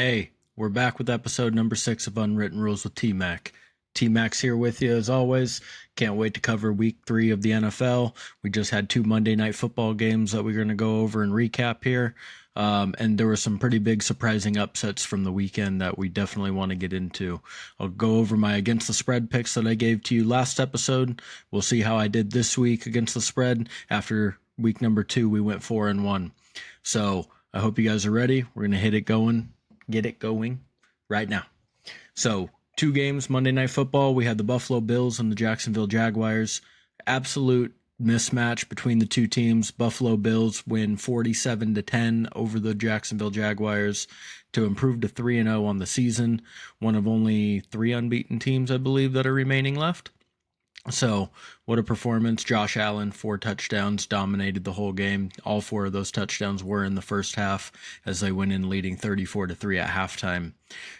Hey, we're back with episode number 6 of Unwritten Rules with Tmac. Tmac's here with you as always. Can't wait to cover week 3 of the NFL. We just had 2 Monday night football games that we're going to go over and recap here. And there were some pretty big surprising upsets from the weekend that we definitely want to get into. I'll go over my against the spread picks that I gave to you last episode. We'll see how I did this week against the spread. After week number 2, we went 4-1. So I hope you guys are ready. We're going to get it going right now. So 2 games, Monday Night Football. We had the Buffalo Bills and the Jacksonville Jaguars. Absolute mismatch between the two teams. Buffalo Bills win 47-10 over the Jacksonville Jaguars to improve to 3-0 on the season. One of only 3 unbeaten teams, I believe, that are remaining left. So, what a performance. Josh Allen, 4 touchdowns, dominated the whole game. All 4 of those touchdowns were in the first half as they went in leading 34-3 at halftime.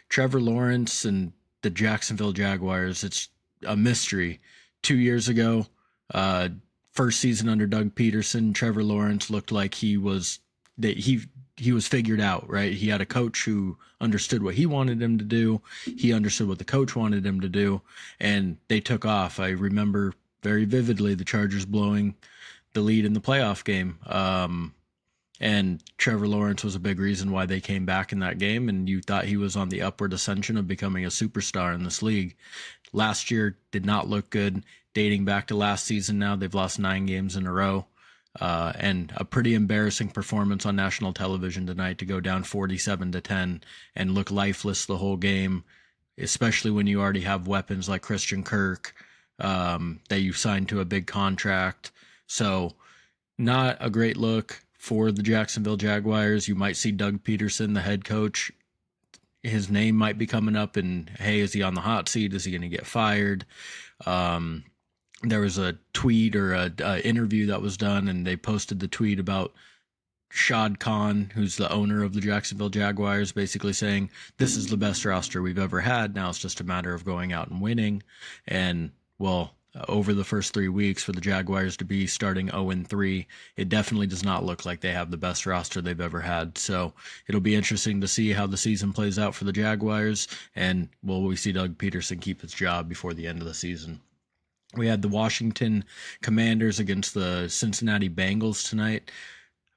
Trevor Lawrence and the Jacksonville Jaguars, it's a mystery. 2 years ago, first season under Doug Peterson, Trevor Lawrence looked like he was figured out, right? He had a coach who understood what he wanted him to do. He understood what the coach wanted him to do, and they took off. I remember very vividly the Chargers blowing the lead in the playoff game. And Trevor Lawrence was a big reason why they came back in that game, and you thought he was on the upward ascension of becoming a superstar in this league. Last year did not look good. Dating back to last season now, they've lost 9 games in a row. And a pretty embarrassing performance on national television tonight to go down 47-10 and look lifeless the whole game, especially when you already have weapons like Christian Kirk that you signed to a big contract. So not a great look for the Jacksonville Jaguars. You might see Doug Peterson, the head coach. His name might be coming up, and hey, is he on the hot seat? Is he going to get fired? There was a tweet or a interview that was done, and they posted the tweet about Shad Khan, who's the owner of the Jacksonville Jaguars, basically saying, this is the best roster we've ever had. Now it's just a matter of going out and winning. And, well, over the first 3 weeks for the Jaguars to be starting 0-3, it definitely does not look like they have the best roster they've ever had. So it'll be interesting to see how the season plays out for the Jaguars, and will we see Doug Peterson keep his job before the end of the season. We had the Washington Commanders against the Cincinnati Bengals tonight.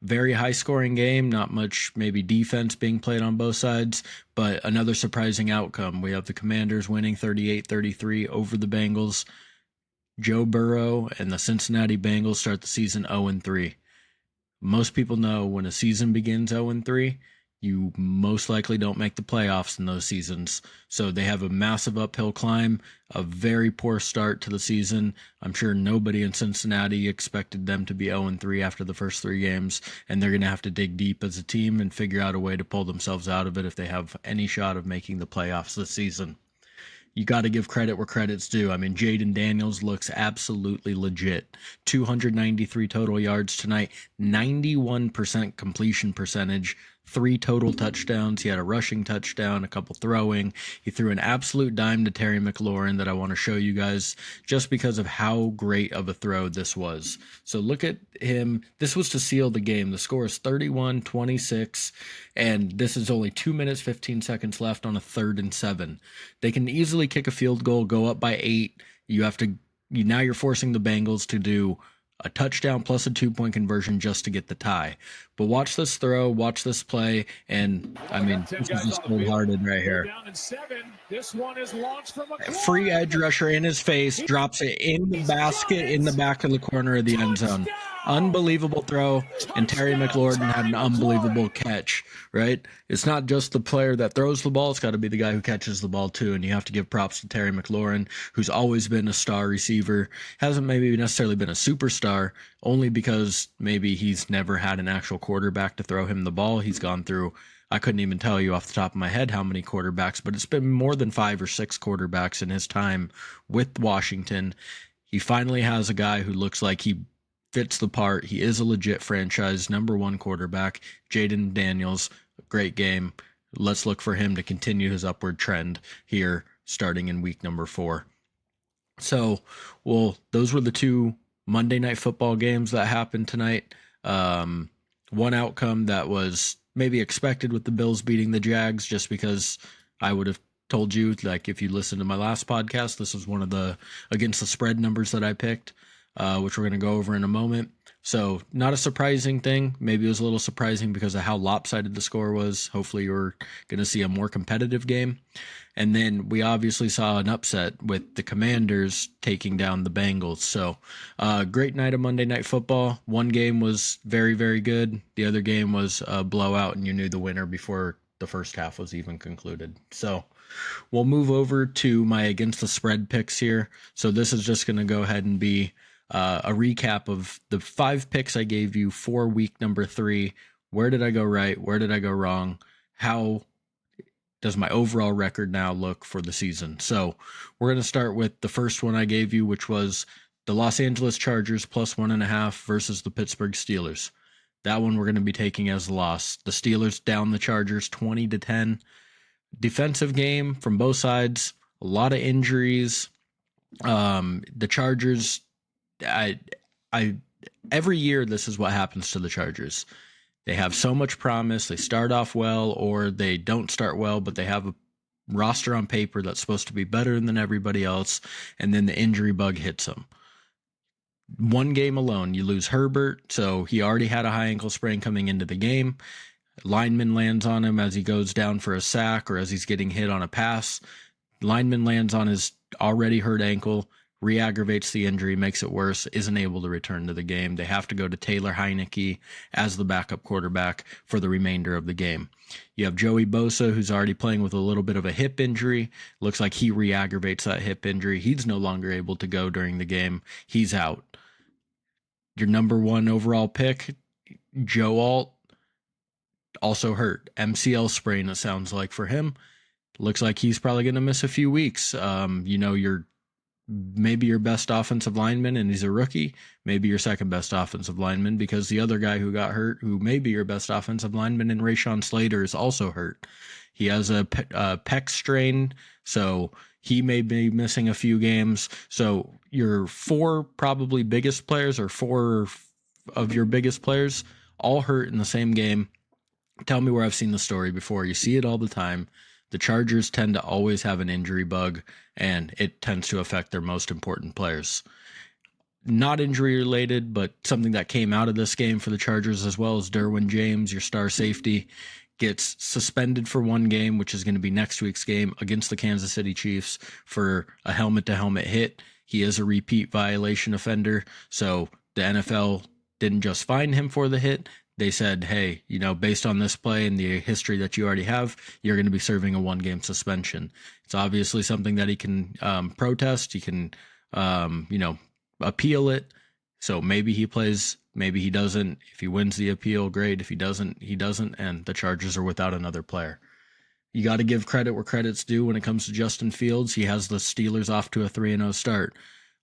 Very high-scoring game, not much maybe defense being played on both sides, but another surprising outcome. We have the Commanders winning 38-33 over the Bengals. Joe Burrow and the Cincinnati Bengals start the season 0-3. Most people know when a season begins 0-3, you most likely don't make the playoffs in those seasons. So they have a massive uphill climb, a very poor start to the season. I'm sure nobody in Cincinnati expected them to be 0-3 after the first 3 games, and they're going to have to dig deep as a team and figure out a way to pull themselves out of it if they have any shot of making the playoffs this season. You got to give credit where credit's due. I mean, Jaden Daniels looks absolutely legit. 293 total yards tonight, 91% completion percentage, 3 total touchdowns. He had a rushing touchdown, a couple throwing. He threw an absolute dime to Terry McLaurin that I want to show you guys just because of how great of a throw this was. So look at him. This was to seal the game. The score is 31-26, and this is only 2 minutes, 15 seconds left on a 3rd and 7. They can easily kick a field goal, go up by 8. Now you're forcing the Bengals to do a touchdown plus a 2-point conversion just to get the tie. But watch this throw, watch this play, and I mean, this is just cold-hearted right here. This one is launched from a free edge rusher in his face, drops it in the basket in the back of the corner of the end zone. Unbelievable throw, and Terry McLaurin had an unbelievable catch, right? It's not just the player that throws the ball, it's got to be the guy who catches the ball too, and you have to give props to Terry McLaurin, who's always been a star receiver. Hasn't maybe necessarily been a superstar, only because maybe he's never had an actual quarterback to throw him the ball. He's gone through, I couldn't even tell you off the top of my head how many quarterbacks, but it's been more than 5 or 6 quarterbacks in his time with Washington. He finally has a guy who looks like he fits the part. He is a legit franchise #1 quarterback. Jaden Daniels, great game. Let's look for him to continue his upward trend here starting in week number 4. So, well, those were the 2 Monday Night Football games that happened tonight. One outcome that was maybe expected with the Bills beating the Jags, just because I would have told you, like, if you listened to my last podcast, this was one of the against the spread numbers that I picked, which we're going to go over in a moment. So not a surprising thing. Maybe it was a little surprising because of how lopsided the score was. Hopefully you're going to see a more competitive game. And then we obviously saw an upset with the Commanders taking down the Bengals. So great night of Monday Night Football. One game was very, very good. The other game was a blowout, and you knew the winner before the first half was even concluded. So we'll move over to my against the spread picks here. So this is just going to go ahead and be a recap of the 5 picks I gave you for week number 3. Where did I go right? Where did I go wrong? How does my overall record now look for the season? So we're going to start with the first one I gave you, which was the Los Angeles Chargers plus 1.5 versus the Pittsburgh Steelers. That one we're going to be taking as a loss. The Steelers down the Chargers 20-10. Defensive game from both sides. A lot of injuries. The Chargers, I every year this is what happens to the Chargers. They have so much promise. They start off well, or they don't start well, but they have a roster on paper that's supposed to be better than everybody else, and then the injury bug hits them. One game alone, you lose Herbert, so he already had a high ankle sprain coming into the game. Lineman lands on him as he goes down for a sack or as he's getting hit on a pass. Lineman lands on his already hurt ankle, re-aggravates the injury, makes it worse, isn't able to return to the game. They have to go to Taylor Heineke as the backup quarterback for the remainder of the game. You have Joey Bosa, who's already playing with a little bit of a hip injury. Looks like he re-aggravates that hip injury. He's no longer able to go during the game. He's out. Your number 1 overall pick, Joe Alt, also hurt. MCL sprain, it sounds like, for him. Looks like he's probably going to miss a few weeks. Maybe your best offensive lineman, and he's a rookie. Maybe your second best offensive lineman, because the other guy who got hurt, who may be your best offensive lineman, and Rashawn Slater, is also hurt. He has a pec strain, so he may be missing a few games. So your 4 probably biggest players, or 4 of your biggest players, all hurt in the same game. Tell me where I've seen the story before. You see it all the time. The Chargers tend to always have an injury bug, and it tends to affect their most important players. Not injury related, but something that came out of this game for the Chargers as well as Derwin James, your star safety, gets suspended for 1 game, which is going to be next week's game against the Kansas City Chiefs, for a helmet-to-helmet hit. He is a repeat violation offender, so the NFL didn't just fine him for the hit. They said, hey, based on this play and the history that you already have, you're going to be serving a 1-game suspension. It's obviously something that he can protest. He can, appeal it. So maybe he plays, maybe he doesn't. If he wins the appeal, great. If he doesn't, he doesn't. And the Chargers are without another player. You got to give credit where credit's due when it comes to Justin Fields. He has the Steelers off to a 3-0 start.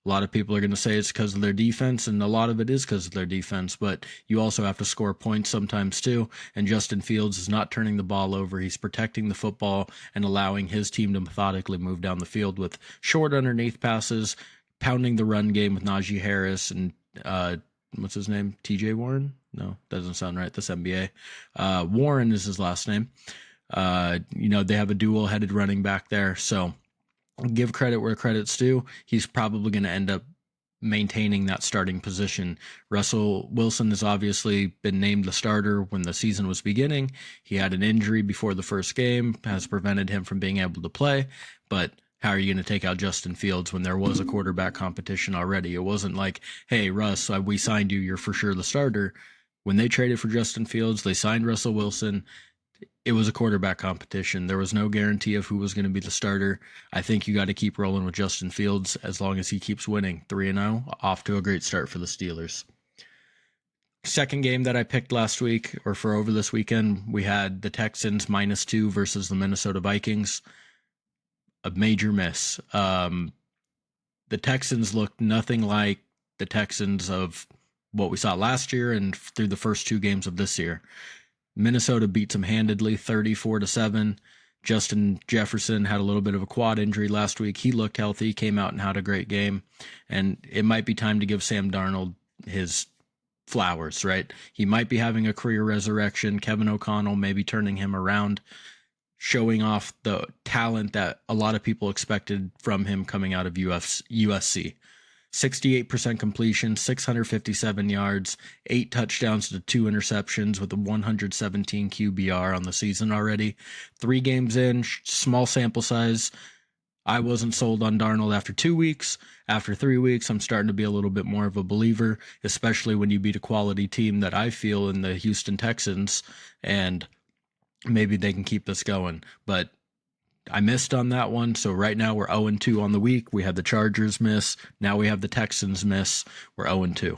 A lot of people are going to say it's because of their defense, and a lot of it is because of their defense, but you also have to score points sometimes too, and Justin Fields is not turning the ball over. He's protecting the football and allowing his team to methodically move down the field with short underneath passes, pounding the run game with Najee Harris and, what's his name? TJ Warren? No, doesn't sound right. This NBA. Warren is his last name. They have a dual-headed running back there, so give credit where credit's due. He's probably going to end up maintaining that starting position. Russell Wilson has obviously been named the starter when the season was beginning. He had an injury before the first game, has prevented him from being able to play. But how are you going to take out Justin Fields when there was a quarterback competition already? It wasn't like, hey, Russ, we signed you. You're for sure the starter. When they traded for Justin Fields, they signed Russell Wilson. It was a quarterback competition. There was no guarantee of who was going to be the starter. I think you got to keep rolling with Justin Fields as long as he keeps winning. 3-0, off to a great start for the Steelers. Second game that I picked last week, or for over this weekend, we had the Texans -2 versus the Minnesota Vikings. A major miss. The Texans looked nothing like the Texans of what we saw last year and through the first 2 games of this year. Minnesota beats them handedly, 34-7. Justin Jefferson had a little bit of a quad injury last week. He looked healthy, came out and had a great game. And it might be time to give Sam Darnold his flowers, right? He might be having a career resurrection. Kevin O'Connell maybe turning him around, showing off the talent that a lot of people expected from him coming out of USC. 68% completion, 657 yards, 8 touchdowns to 2 interceptions with a 117 QBR on the season already. 3 games in, small sample size. I wasn't sold on Darnold after 2 weeks. After 3 weeks, I'm starting to be a little bit more of a believer, especially when you beat a quality team that I feel in the Houston Texans, and maybe they can keep this going. But I missed on that one. So right now we're 0-2 on the week. We had the Chargers miss. Now we have the Texans miss. We're 0-2.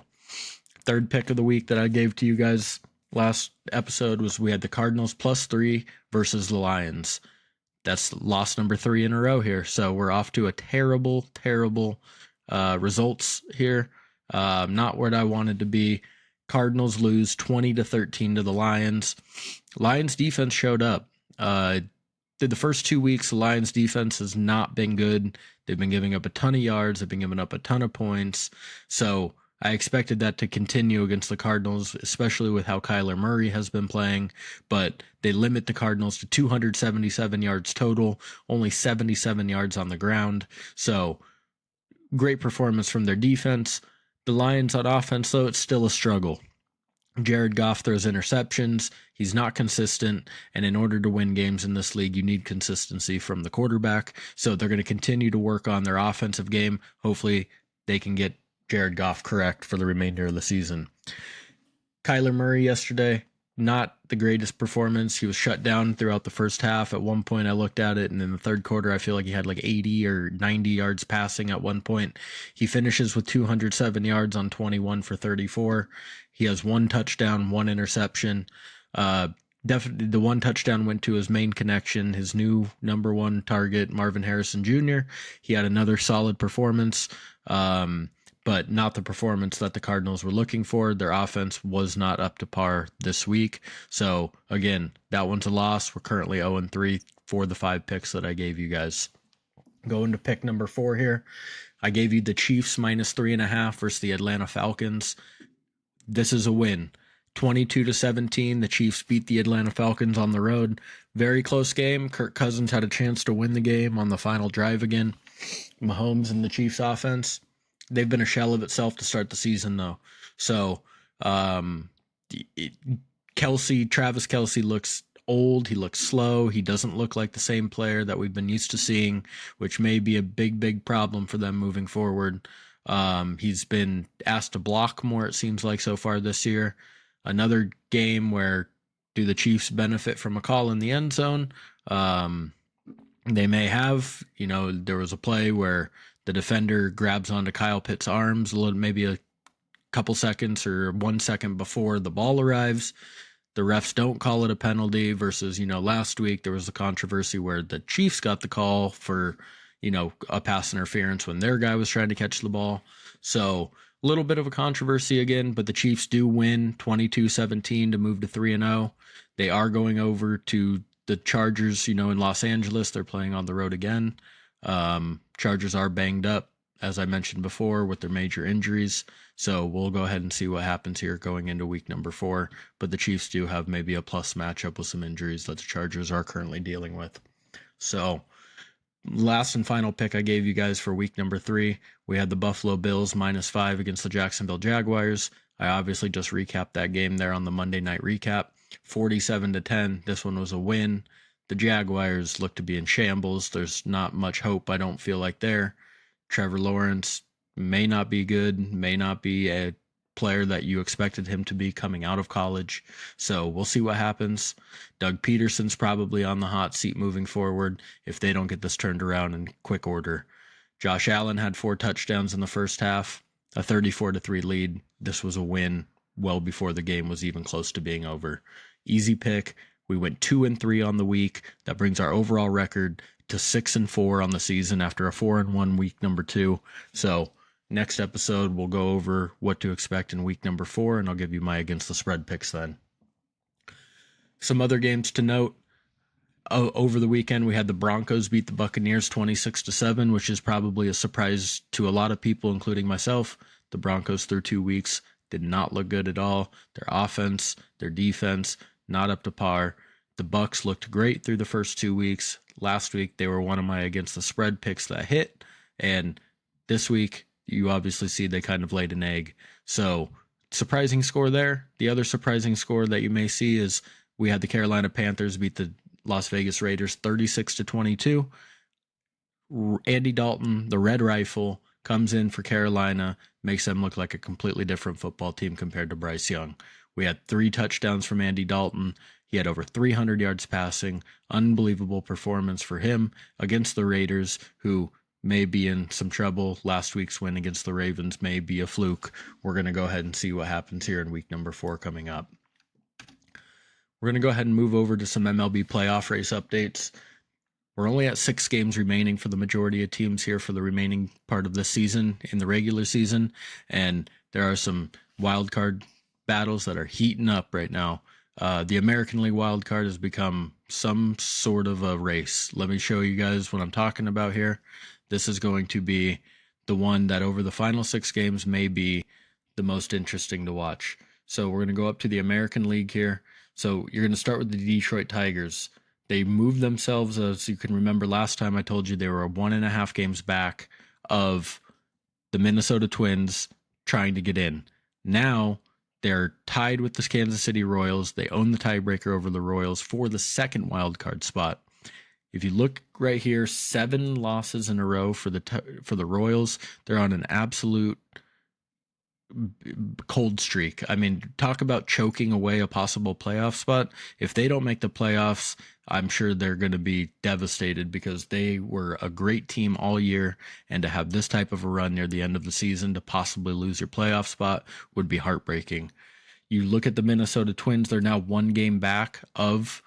Third pick of the week that I gave to you guys last episode was we had the Cardinals +3 versus the Lions. That's loss number 3 in a row here. So we're off to a terrible results here. Not what I wanted to be. Cardinals lose 20-13 to the Lions. Lions defense showed up. The first 2 weeks, the Lions defense has not been good. They've been giving up a ton of yards. They've been giving up a ton of points. So I expected that to continue against the Cardinals, especially with how Kyler Murray has been playing. But they limit the Cardinals to 277 yards total, only 77 yards on the ground. So great performance from their defense. The Lions on offense, though, it's still a struggle. Jared Goff throws interceptions. He's not consistent. And in order to win games in this league, you need consistency from the quarterback. So they're going to continue to work on their offensive game. Hopefully they can get Jared Goff correct for the remainder of the season. Kyler Murray yesterday, not the greatest performance. He was shut down throughout the first half. At one point I looked at it, and in the third quarter I feel like he had like 80 or 90 yards passing at one point. He finishes with 207 yards on 21 for 34. He has 1 touchdown, 1 interception. Definitely the 1 touchdown went to his main connection, his new number 1 target, Marvin Harrison Jr. He had another solid performance, but not the performance that the Cardinals were looking for. Their offense was not up to par this week. So again, that one's a loss. We're currently 0-3 for the 5 picks that I gave you guys. Going to pick number 4 here. I gave you the Chiefs -3.5 versus the Atlanta Falcons. This is a win. 22-17. The Chiefs beat the Atlanta Falcons on the road. Very close game. Kirk Cousins had a chance to win the game on the final drive again. Mahomes and the Chiefs offense, they've been a shell of itself to start the season, though. So, Travis Kelce looks old. He looks slow. He doesn't look like the same player that we've been used to seeing, which may be a big problem for them moving forward. He's been asked to block more, it seems like, so far this year. Another game where do the Chiefs benefit from a call in the end zone? They may have. There was a play where the defender grabs onto Kyle Pitt's arms maybe a couple seconds or 1 second before the ball arrives. The refs don't call it a penalty versus, last week there was a controversy where the Chiefs got the call for, a pass interference when their guy was trying to catch the ball. So a little bit of a controversy again, but the Chiefs do win 22-17 to move to 3-0. They are going over to the Chargers, in Los Angeles. They're playing on the road again. Chargers are banged up, as I mentioned before, with their major injuries. So we'll go ahead and see what happens here going into week number 4. But the Chiefs do have maybe a plus matchup with some injuries that the Chargers are currently dealing with. So last and final pick I gave you guys for week number 3, we had the Buffalo Bills -5 against the Jacksonville Jaguars. I obviously just recapped that game there on the Monday night recap. 47-10. This one was a win. The Jaguars look to be in shambles. There's not much hope, I don't feel like, there. Trevor Lawrence may not be good, may not be a player that you expected him to be coming out of college. So we'll see what happens. Doug Peterson's probably on the hot seat moving forward if they don't get this turned around in quick order. Josh Allen had 4 touchdowns in the first half, a 34-3 lead. This was a win well before the game was even close to being over. Easy pick. We went 2-3 on the week. That brings our overall record to 6-4 on the season after a 4-1 week number 2. So next episode, we'll go over what to expect in week number 4, and I'll give you my against the spread picks then. Some other games to note. Over the weekend, we had the Broncos beat the Buccaneers 26-7, which is probably a surprise to a lot of people, including myself. The Broncos through 2 weeks, did not look good at all. Their offense, their defense, not up to par. The Bucks looked great through the first 2 weeks. Last week, they were one of my against the spread picks that hit. And this week, you obviously see they kind of laid an egg. So, surprising score there. The other surprising score that you may see is we had the Carolina Panthers beat the Las Vegas Raiders 36-22. Andy Dalton, the Red Rifle, comes in for Carolina, makes them look like a completely different football team compared to Bryce Young. We had 3 touchdowns from Andy Dalton. He had over 300 yards passing. Unbelievable performance for him against the Raiders, who may be in some trouble. Last week's win against the Ravens may be a fluke. We're going to go ahead and see what happens here in week number 4 coming up. We're going to go ahead and move over to some MLB playoff race updates. We're only at 6 games remaining for the majority of teams here for the remaining part of the season in the regular season, and there are some wild card battles that are heating up right now. The American League wild card has become some sort of a race. Let me show you guys what I'm talking about here. This is going to be the one that over the final 6 games may be the most interesting to watch. So we're going to go up to the American League here. So you're going to start with the Detroit Tigers. They moved themselves, as you can remember last time I told you, they were 1.5 games back of the Minnesota Twins trying to get in. Now they're tied with the Kansas City Royals. They own the tiebreaker over the Royals for the second wild card spot. If you look right here, 7 losses in a row for the Royals. They're on an absolute cold streak. I mean, talk about choking away a possible playoff spot. If they don't make the playoffs, I'm sure they're going to be devastated because they were a great team all year, and to have this type of a run near the end of the season to possibly lose your playoff spot would be heartbreaking. You look at the Minnesota Twins, they're now 1 game back of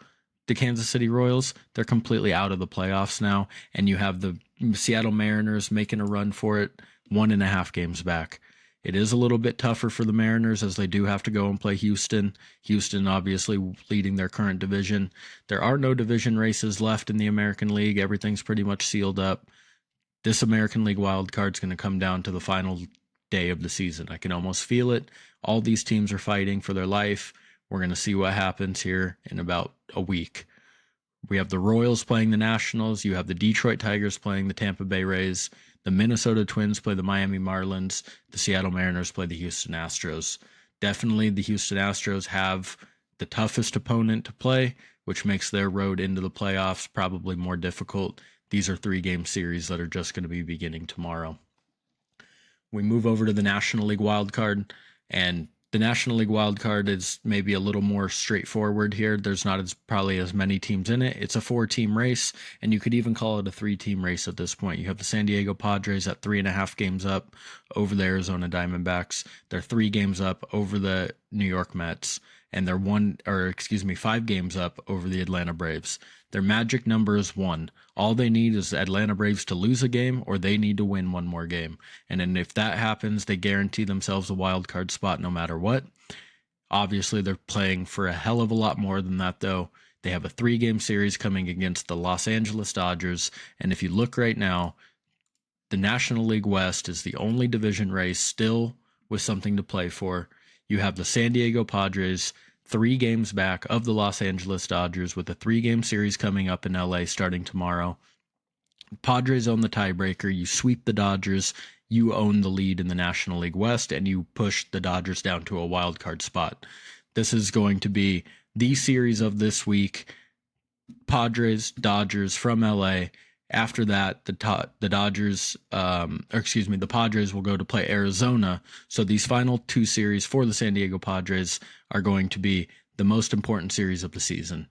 the Kansas City Royals. They're completely out of the playoffs now, and you have the Seattle Mariners making a run for it, 1.5 games back. It is a little bit tougher for the Mariners as they do have to go and play Houston. Houston obviously leading their current division. There are no division races left in the American League. Everything's pretty much sealed up. This American League wild card is going to come down to the final day of the season. I can almost feel it. All these teams are fighting for their life. We're going to see what happens here in about a week. We have the Royals playing the Nationals. You have the Detroit Tigers playing the Tampa Bay Rays. The Minnesota Twins play the Miami Marlins. The Seattle Mariners play the Houston Astros. Definitely the Houston Astros have the toughest opponent to play, which makes their road into the playoffs probably more difficult. These are 3-game series that are just going to be beginning tomorrow. We move over to the National League wild card, and the National League wild card is maybe a little more straightforward here. There's not probably as many teams in it. It's a 4-team race, and you could even call it a 3-team race at this point. You have the San Diego Padres at 3.5 games up over the Arizona Diamondbacks. They're 3 games up over the New York Mets, and they're 5 games up over the Atlanta Braves. Their magic number is 1. All they need is Atlanta Braves to lose a game, or they need to win 1 more game. And then if that happens, they guarantee themselves a wild card spot no matter what. Obviously, they're playing for a hell of a lot more than that, though. They have a 3-game series coming against the Los Angeles Dodgers. And if you look right now, the National League West is the only division race still with something to play for. You have the San Diego Padres 3 games back of the Los Angeles Dodgers with a 3-game series coming up in LA starting tomorrow. Padres own the tiebreaker. You sweep the Dodgers. You own the lead in the National League West, and you push the Dodgers down to a wild card spot. This is going to be the series of this week. Padres, Dodgers from LA. After that, the Padres will go to play Arizona. So these final 2 series for the San Diego Padres are going to be the most important series of the season.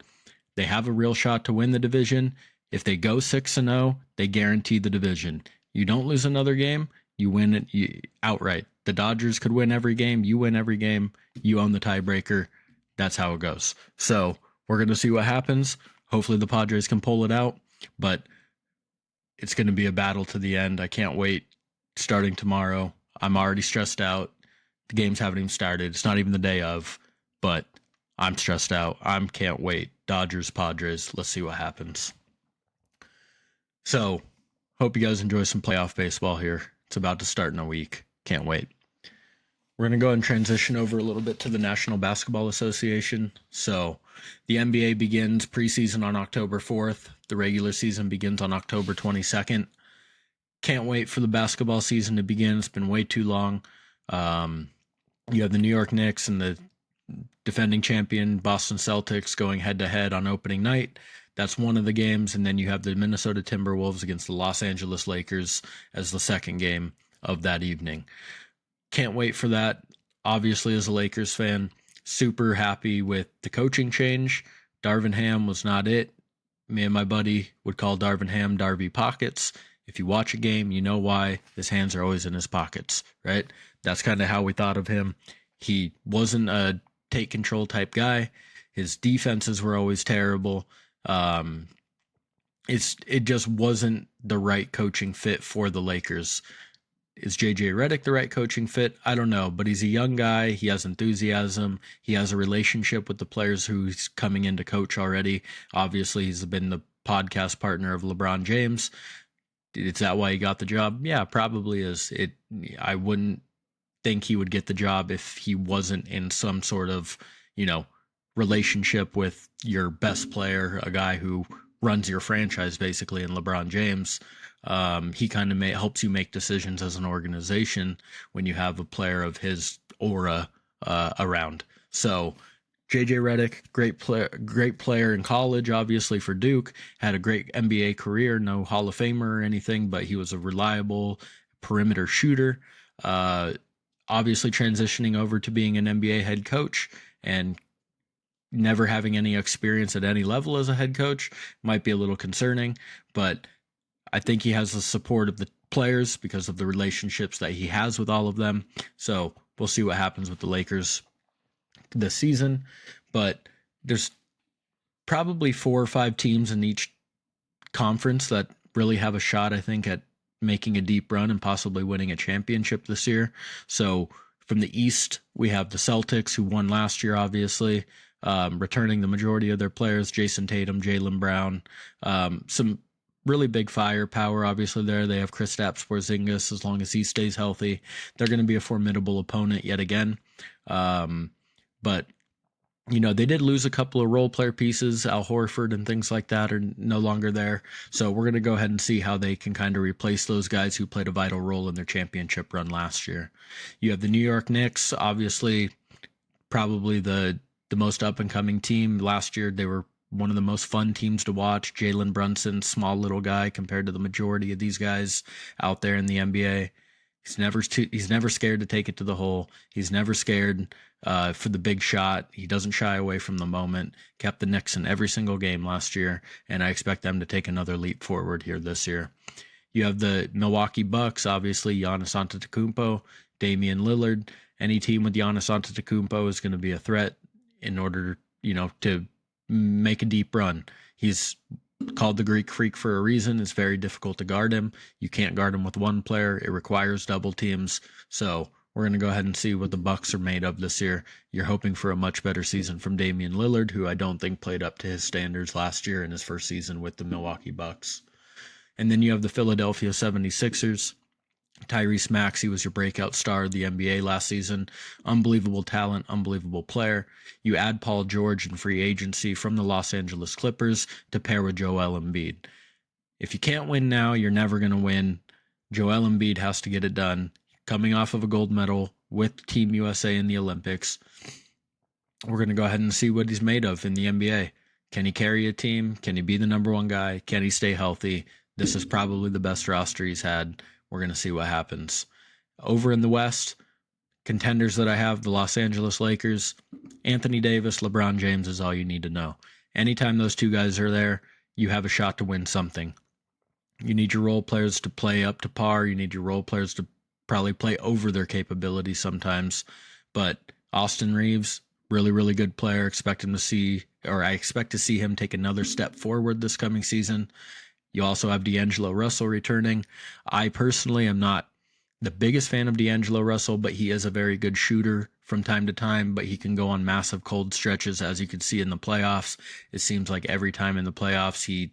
They have a real shot to win the division. If they go 6-0, they guarantee the division. You don't lose another game, you win it outright. The Dodgers could win every game. You win every game. You own the tiebreaker. That's how it goes. So we're going to see what happens. Hopefully the Padres can pull it out, but it's going to be a battle to the end. I can't wait. Starting tomorrow. I'm already stressed out. The games haven't even started. It's not even the day of, but I'm stressed out. I can't wait. Dodgers, Padres. Let's see what happens. So, hope you guys enjoy some playoff baseball here. It's about to start in a week. Can't wait. We're going to go and transition over a little bit to the National Basketball Association. So the NBA begins preseason on October 4th. The regular season begins on October 22nd. Can't wait for the basketball season to begin. It's been way too long. You have the New York Knicks and the defending champion Boston Celtics going head-to-head on opening night. That's one of the games. And then you have the Minnesota Timberwolves against the Los Angeles Lakers as the second game of that evening. Can't wait for that. Obviously, as a Lakers fan, super happy with the coaching change. Darvin Ham was not it. Me and my buddy would call Darvin Ham Darby Pockets. If you watch a game, you know why. His hands are always in his pockets, right? That's kind of how we thought of him. He wasn't a take control type guy. His defenses were always terrible. It just wasn't the right coaching fit for the Lakers. Is JJ Redick the right coaching fit? I don't know, but he's a young guy. He has enthusiasm. He has a relationship with the players who's coming in to coach already. Obviously, he's been the podcast partner of LeBron James. Is that why he got the job? Yeah, probably is. I wouldn't think he would get the job if he wasn't in some sort of, relationship with your best player, a guy who runs your franchise basically in LeBron James. He kind of helps you make decisions as an organization when you have a player of his aura around. So JJ Redick, great player in college, obviously for Duke, had a great NBA career, no Hall of Famer or anything, but he was a reliable perimeter shooter. Obviously transitioning over to being an NBA head coach and never having any experience at any level as a head coach might be a little concerning, but I think he has the support of the players because of the relationships that he has with all of them. So we'll see what happens with the Lakers this season, but there's probably 4 or 5 teams in each conference that really have a shot, I think, at making a deep run and possibly winning a championship this year. So from the East, we have the Celtics, who won last year, obviously, returning the majority of their players, Jason Tatum, Jaylen Brown, some really big firepower, obviously, there. They have Kristaps Porzingis. As long as he stays healthy, they're going to be a formidable opponent yet again. But they did lose a couple of role player pieces. Al Horford and things like that are no longer there. So we're going to go ahead and see how they can kind of replace those guys who played a vital role in their championship run last year. You have the New York Knicks, obviously, probably the most up-and-coming team. Last year, they were one of the most fun teams to watch. Jalen Brunson, small little guy compared to the majority of these guys out there in the NBA. He's never scared to take it to the hole. He's never scared for the big shot. He doesn't shy away from the moment. Kept the Knicks in every single game last year, and I expect them to take another leap forward here this year. You have the Milwaukee Bucks, obviously, Giannis Antetokounmpo, Damian Lillard. Any team with Giannis Antetokounmpo is going to be a threat in order, to make a deep run. He's called the Greek Freak for a reason. It's very difficult to guard him. You can't guard him with one player. It requires double teams. So we're going to go ahead and see what the Bucks are made of this year. You're hoping for a much better season from Damian Lillard, who I don't think played up to his standards last year in his first season with the Milwaukee Bucks. And then you have the Philadelphia 76ers. Tyrese Maxey was your breakout star of the NBA last season. Unbelievable talent, unbelievable player. You add Paul George in free agency from the Los Angeles Clippers to pair with Joel Embiid. If you can't win now, you're never going to win. Joel Embiid has to get it done. Coming off of a gold medal with Team USA in the Olympics, we're going to go ahead and see what he's made of in the NBA. Can he carry a team? Can he be the number one guy? Can he stay healthy? This is probably the best roster he's had. We're going to see what happens. Over in the West, contenders that I have, the Los Angeles Lakers, Anthony Davis, LeBron James is all you need to know. Anytime those two guys are there, you have a shot to win something. You need your role players to play up to par. You need your role players to probably play over their capabilities sometimes. But Austin Reeves, really, really good player. I expect to see him take another step forward this coming season. You also have D'Angelo Russell returning. I personally am not the biggest fan of D'Angelo Russell, but he is a very good shooter from time to time, but he can go on massive cold stretches, as you can see in the playoffs. It seems like every time in the playoffs, he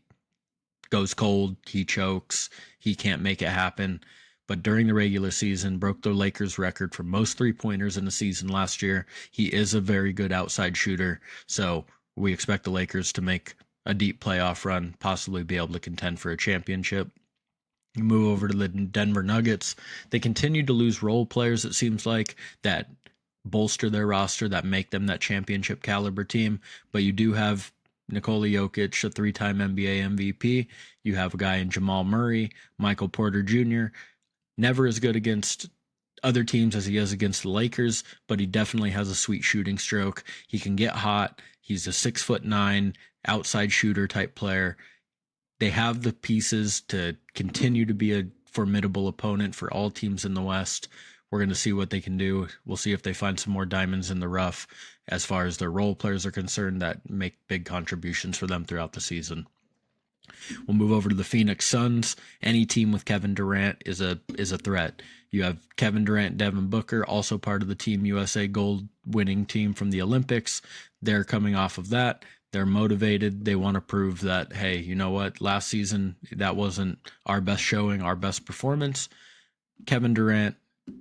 goes cold, he chokes, he can't make it happen. but during the regular season broke the Lakers record for most three-pointers in the season last year. He is a very good outside shooter, so we expect the Lakers to make a deep playoff run, possibly be able to contend for a championship. You move over to the Denver Nuggets. They continue to lose role players, it seems like, that bolster their roster, that make them that championship caliber team. But you do have Nikola Jokic, a three-time NBA MVP. You have a guy in Jamal Murray, Michael Porter Jr., never as good against other teams as he is against the Lakers, but he definitely has a sweet shooting stroke. He can get hot. He's a 6'9" outside shooter type player. They have the pieces to continue to be a formidable opponent for all teams in the West. We're going to see what they can do. We'll see if they find some more diamonds in the rough as far as their role players are concerned that make big contributions for them throughout the season. We'll move over to the Phoenix Suns. Any team with Kevin Durant is a threat. You have Kevin Durant, Devin Booker, also part of the Team USA gold winning team from the Olympics. They're coming off of that. They're motivated. They want to prove that, hey, you know what? Last season, that wasn't our best showing, our best performance. Kevin Durant,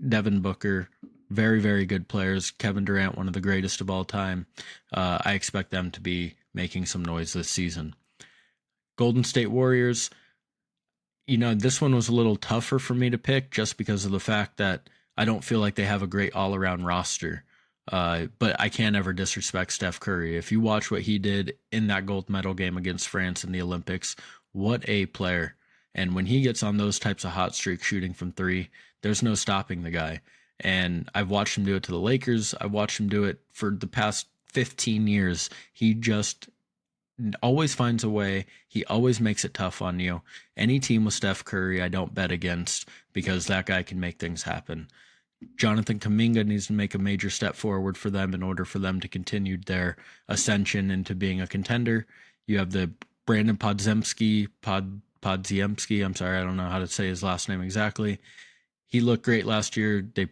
Devin Booker, very, very good players. Kevin Durant, one of the greatest of all time. I expect them to be making some noise this season. Golden State Warriors, this one was a little tougher for me to pick just because of the fact that I don't feel like they have a great all-around roster. But I can't ever disrespect Steph Curry. If you watch what he did in that gold medal game against France in the Olympics, what a player. And when he gets on those types of hot streaks shooting from three, there's no stopping the guy. And I've watched him do it to the Lakers. I've watched him do it for the past 15 years. He just always finds a way. He always makes it tough on you. Any team with Steph Curry, I don't bet against because that guy can make things happen. Jonathan Kuminga needs to make a major step forward for them in order for them to continue their ascension into being a contender. You have the Brandon Podziemski. I'm sorry, I don't know how to say his last name exactly. He looked great last year. They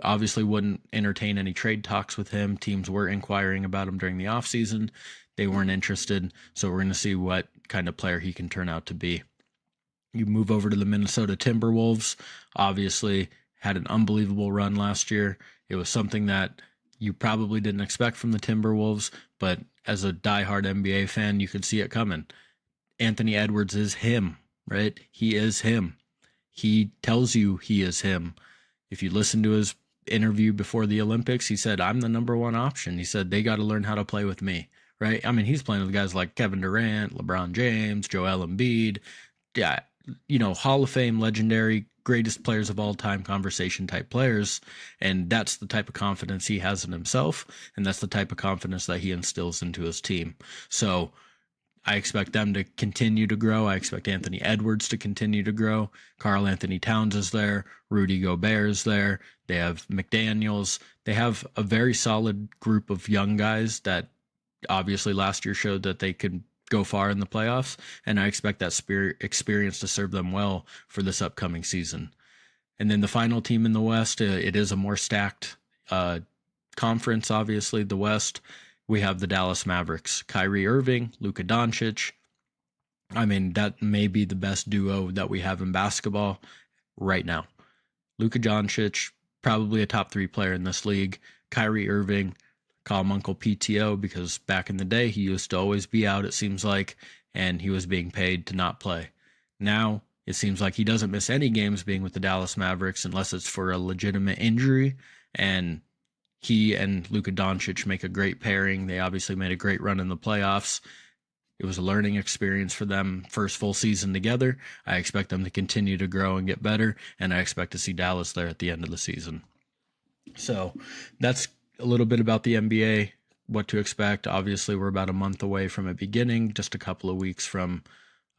obviously wouldn't entertain any trade talks with him. Teams were inquiring about him during the offseason. They weren't interested, so we're going to see what kind of player he can turn out to be. You move over to the Minnesota Timberwolves. Obviously, had an unbelievable run last year. It was something that you probably didn't expect from the Timberwolves, but as a diehard NBA fan, you could see it coming. Anthony Edwards is him, right? He is him. He tells you he is him. If you listen to his interview before the Olympics, he said, I'm the number one option. He said, they got to learn how to play with me, right? I mean, he's playing with guys like Kevin Durant, LeBron James, Joel Embiid, Hall of Fame, legendary, greatest players of all time conversation type players. And that's the type of confidence he has in himself. And that's the type of confidence that he instills into his team. So I expect them to continue to grow. I expect Anthony Edwards to continue to grow. Karl Anthony Towns is there. Rudy Gobert is there. They have McDaniels. They have a very solid group of young guys that obviously last year showed that they could go far in the playoffs, and I expect that experience to serve them well for this upcoming season. And then the final team in the West, it is a more stacked conference, obviously, the West. We have the Dallas Mavericks, Kyrie Irving, Luka Doncic. I mean, that may be the best duo that we have in basketball right now. Luka Doncic, probably a top 3 player in this league. Kyrie Irving, call him Uncle PTO because back in the day, he used to always be out, it seems like, and he was being paid to not play. Now, it seems like he doesn't miss any games being with the Dallas Mavericks unless it's for a legitimate injury, and he and Luka Doncic make a great pairing. They obviously made a great run in the playoffs. It was a learning experience for them, first full season together. I expect them to continue to grow and get better, and I expect to see Dallas there at the end of the season. So that's a little bit about the NBA, what to expect. Obviously, we're about a month away from it beginning, just a couple of weeks from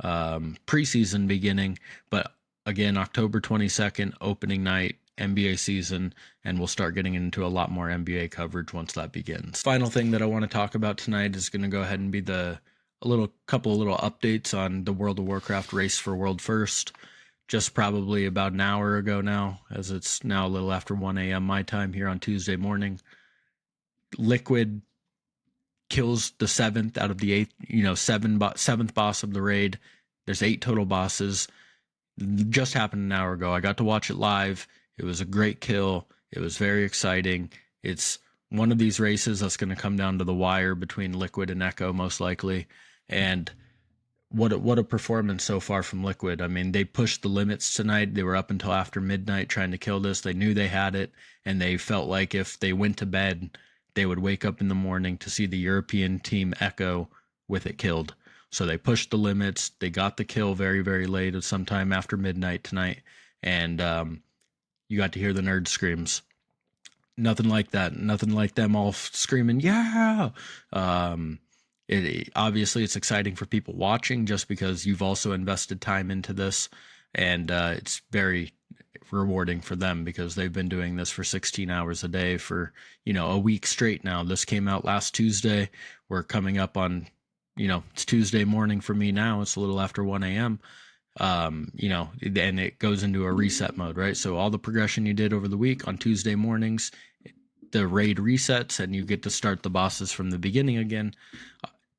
preseason beginning. But again, October 22nd, opening night, NBA season, and we'll start getting into a lot more NBA coverage once that begins. Final thing that I want to talk about tonight is going to go ahead and be couple of little updates on the World of Warcraft race for World First. Just probably about an hour ago now, as it's now a little after 1 a.m. my time here on Tuesday morning. Liquid kills the 7th out of the 8th, 7th boss of the raid. There's 8 total bosses. Just happened an hour ago. I got to watch it live. It was a great kill. It was very exciting. It's one of these races that's going to come down to the wire between Liquid and Echo, most likely. And what a performance so far from Liquid. I mean, they pushed the limits tonight. They were up until after midnight trying to kill this. They knew they had it, and they felt like if they went to bed, they would wake up in the morning to see the European team Echo with it killed. So they pushed the limits. They got the kill very, very late, sometime after midnight tonight, and you got to hear the nerd screams. Nothing like that. Nothing like them all screaming, yeah. Obviously it's exciting for people watching just because you've also invested time into this, and it's very rewarding for them because they've been doing this for 16 hours a day for a week straight now. This came out last Tuesday. We're coming up on it's Tuesday morning for me now. It's a little after 1 a.m. And it goes into a reset mode, right? So all the progression you did over the week on Tuesday mornings, the raid resets and you get to start the bosses from the beginning again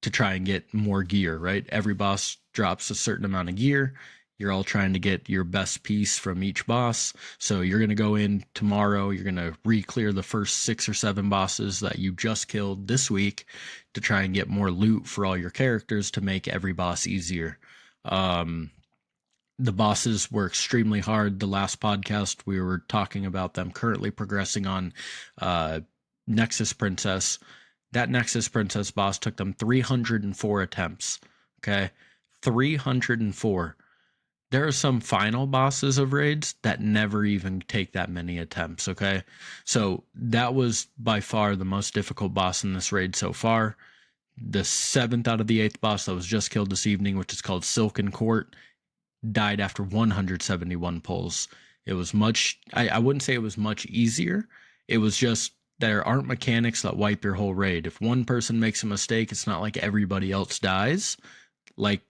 to try and get more gear, right? Every boss drops a certain amount of gear. You're all trying to get your best piece from each boss. So you're going to go in tomorrow. You're going to re-clear the first 6 or 7 bosses that you just killed this week to try and get more loot for all your characters to make every boss easier. The bosses were extremely hard. The last podcast, we were talking about them currently progressing on Nexus Princess. That Nexus Princess boss took them 304 attempts. Okay? 304. There are some final bosses of raids that never even take that many attempts, okay? So that was by far the most difficult boss in this raid so far. The 7th out of the 8th boss that was just killed this evening, which is called Silken Court, died after 171 pulls. It was I wouldn't say it was much easier. It was just there aren't mechanics that wipe your whole raid. If one person makes a mistake, it's not like everybody else dies, like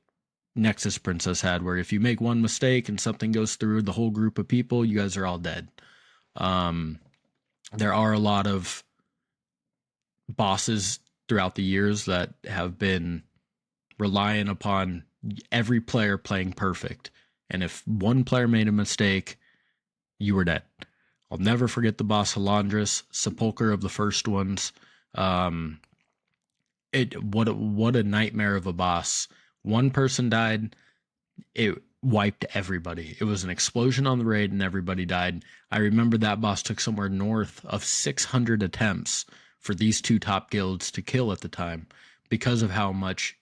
Nexus Princess had, where if you make one mistake and something goes through the whole group of people, you guys are all dead. There are a lot of bosses throughout the years that have been relying upon every player playing perfect. And if one player made a mistake, you were dead. I'll never forget the boss Halandris, Sepulcher of the first ones. What a nightmare of a boss. One person died, it wiped everybody. It was an explosion on the raid and everybody died. I remember that boss took somewhere north of 600 attempts for these 2 top guilds to kill at the time because of how much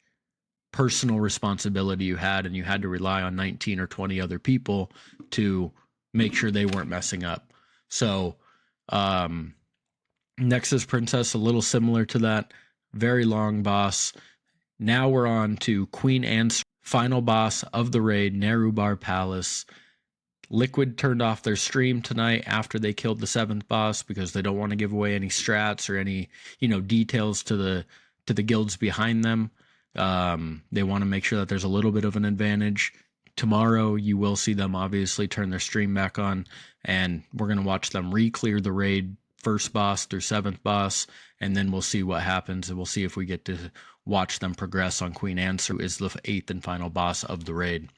personal responsibility you had, and you had to rely on 19 or 20 other people to make sure they weren't messing up. So Nexus Princess, a little similar to that, very long boss. Now we're on to Queen Anne's final boss of the raid, Nerubar Palace. Liquid turned off their stream tonight after they killed the 7th boss because they don't want to give away any strats or any details to the guilds behind them. They want to make sure that there's a little bit of an advantage. Tomorrow you will see them obviously turn their stream back on, and we're going to watch them re-clear the raid, 1st boss through 7th boss, and then we'll see what happens, and we'll see if we get to watch them progress on Queen Anne's, who is the 8th and final boss of the raid.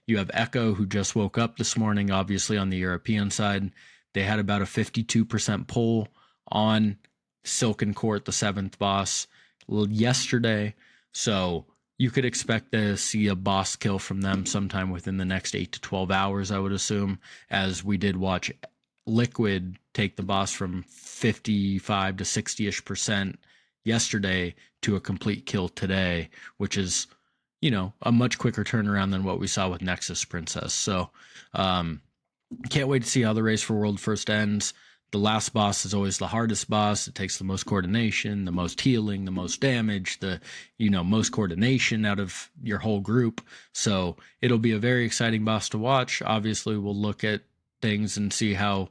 You have Echo, who just woke up this morning, obviously on the European side. They had about a 52% pull on Silken Court, the 7th boss, yesterday. So you could expect to see a boss kill from them sometime within the next 8 to 12 hours, I would assume, as we did watch Liquid take the boss from 55 to 60-ish% yesterday to a complete kill today, which is, a much quicker turnaround than what we saw with Nexus Princess. So can't wait to see how the race for World First ends. The last boss is always the hardest boss. It takes the most coordination, the most healing, the most damage, the most coordination out of your whole group. So it'll be a very exciting boss to watch. Obviously, we'll look at things and see how,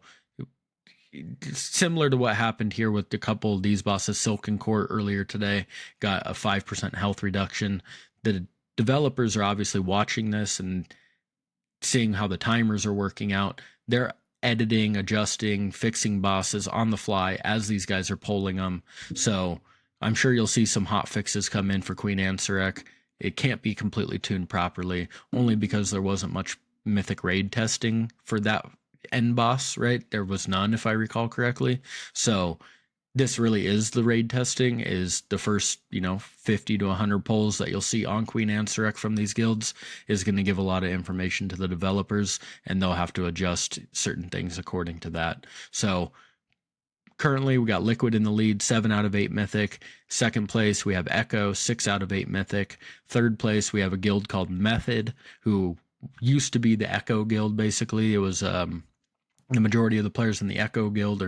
similar to what happened here with a couple of these bosses. Silken Court earlier today got a 5% health reduction. The developers are obviously watching this and seeing how the timers are working out. They're editing, adjusting, fixing bosses on the fly as these guys are polling them. So I'm sure you'll see some hot fixes come in for Queen Ansurek. It can't be completely tuned properly, only because there wasn't much mythic raid testing for that end boss, right? There was none, if I recall correctly. So this really is the raid testing, is the first, 50 to 100 polls that you'll see on Queen Ansurek from these guilds is going to give a lot of information to the developers, and they'll have to adjust certain things according to that. So currently we got Liquid in the lead, 7 out of 8 mythic. Second place we have Echo, 6 out of 8 mythic. Third place we have a guild called Method, who used to be the Echo guild. Basically it was the majority of the players in the Echo guild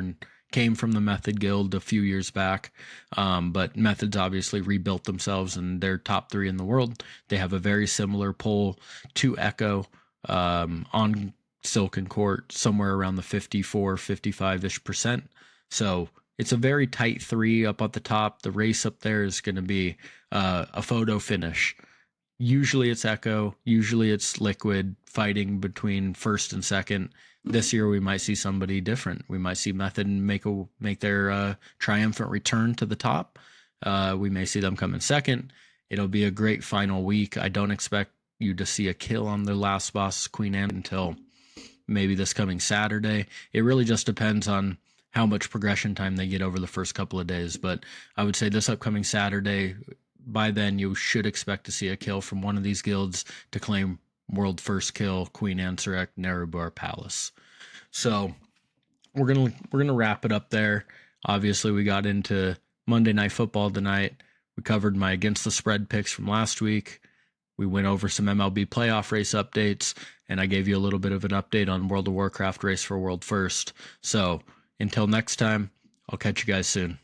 came from the Method guild a few years back, but Method's obviously rebuilt themselves and they're top 3 in the world. They have a very similar poll to Echo on Silken Court, somewhere around the 54, 55-ish percent. So it's a very tight 3 up at the top. The race up there is going to be a photo finish. Usually it's Echo, usually it's Liquid fighting between first and second. This year we might see somebody different. We might see Method make their triumphant return to the top. We may see them come in second. It'll be a great final week. I don't expect you to see a kill on the last boss, Queen Anne, until maybe this coming Saturday. It really just depends on how much progression time they get over the first couple of days. But I would say this upcoming Saturday, by then you should expect to see a kill from one of these guilds to claim world first kill, Queen Ansurek, Nerebar Palace. So we're gonna wrap it up there. Obviously, we got into Monday Night Football tonight. We covered my against the spread picks from last week. We went over some MLB playoff race updates, and I gave you a little bit of an update on World of Warcraft race for world first. So until next time, I'll catch you guys soon.